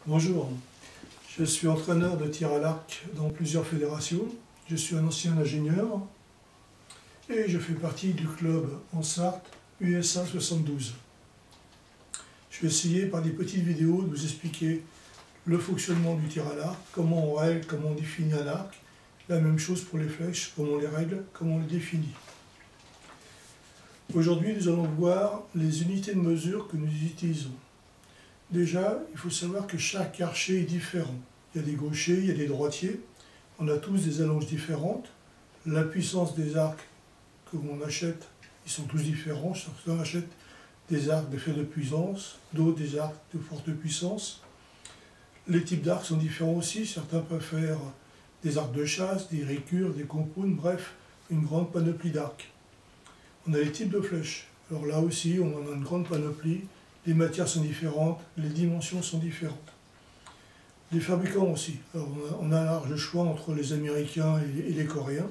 Bonjour, je suis entraîneur de tir à l'arc dans plusieurs fédérations. Je suis un ancien ingénieur et je fais partie du club en Sarthe USA 72. Je vais essayer par des petites vidéos de vous expliquer le fonctionnement du tir à l'arc, comment on règle, comment on définit un arc, la même chose pour les flèches, comment on les règle, comment on les définit. Aujourd'hui, nous allons voir les unités de mesure que nous utilisons. Déjà, il faut savoir que chaque archer est différent. Il y a des gauchers, il y a des droitiers. On a tous des allonges différentes. La puissance des arcs que l'on achète, ils sont tous différents. Certains achètent des arcs de faible puissance, d'autres des arcs de forte puissance. Les types d'arcs sont différents aussi. Certains préfèrent des arcs de chasse, des ricures, des compounds, bref, une grande panoplie d'arcs. On a les types de flèches. Alors là aussi, on en a une grande panoplie. Les matières sont différentes, les dimensions sont différentes. Les fabricants aussi. Alors on a un large choix entre les Américains et les Coréens.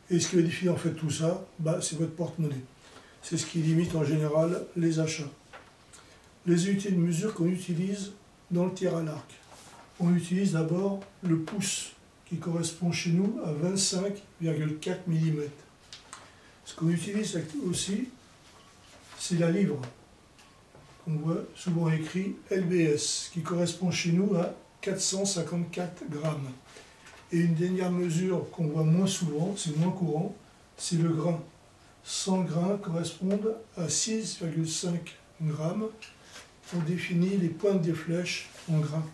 Et ce qui va définir en fait tout ça, c'est votre porte-monnaie. C'est ce qui limite en général les achats. Les unités de mesure qu'on utilise dans le tir à l'arc. On utilise d'abord le pouce, qui correspond chez nous à 25,4 mm. Ce qu'on utilise aussi, c'est la livre. On voit souvent écrit LBS, qui correspond chez nous à 454 grammes. Et une dernière mesure qu'on voit moins souvent, c'est moins courant, c'est le grain. 100 grains correspondent à 6,5 grammes. On définit les pointes des flèches en grains.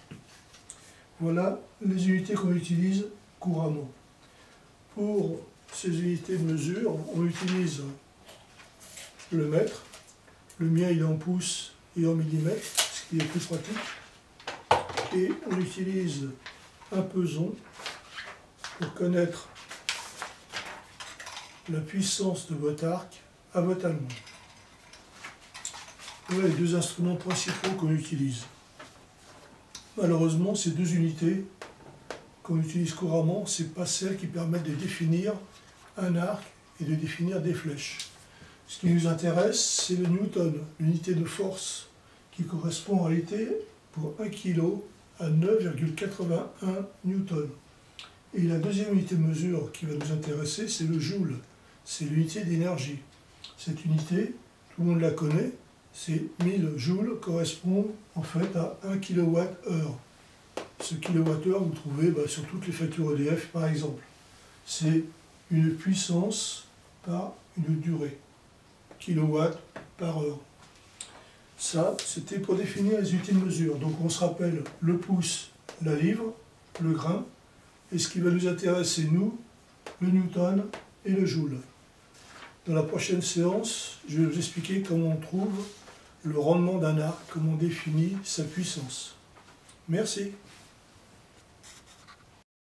Voilà les unités qu'on utilise couramment. Pour ces unités de mesure, on utilise le mètre. Le mien il est en pouces et en millimètres, ce qui est plus pratique. Et on utilise un peson pour connaître la puissance de votre arc à votre allemand. Voilà les deux instruments principaux qu'on utilise. Malheureusement, ces deux unités qu'on utilise couramment, ce n'est pas celles qui permettent de définir un arc et de définir des flèches. Ce qui nous intéresse, c'est le newton, l'unité de force, qui correspond en réalité pour 1 kg à 9,81 newtons. Et la deuxième unité de mesure qui va nous intéresser, c'est le joule, c'est l'unité d'énergie. Cette unité, tout le monde la connaît, c'est 1000 joules correspond en fait à 1 kWh. Ce kWh, vous trouvez sur toutes les factures EDF par exemple. C'est une puissance par une durée. Kilowatts par heure. Ça, c'était pour définir les unités de mesure. Donc on se rappelle le pouce, la livre, le grain, et ce qui va nous intéresser, nous, le newton et le joule. Dans la prochaine séance, je vais vous expliquer comment on trouve le rendement d'un arc, comment on définit sa puissance. Merci.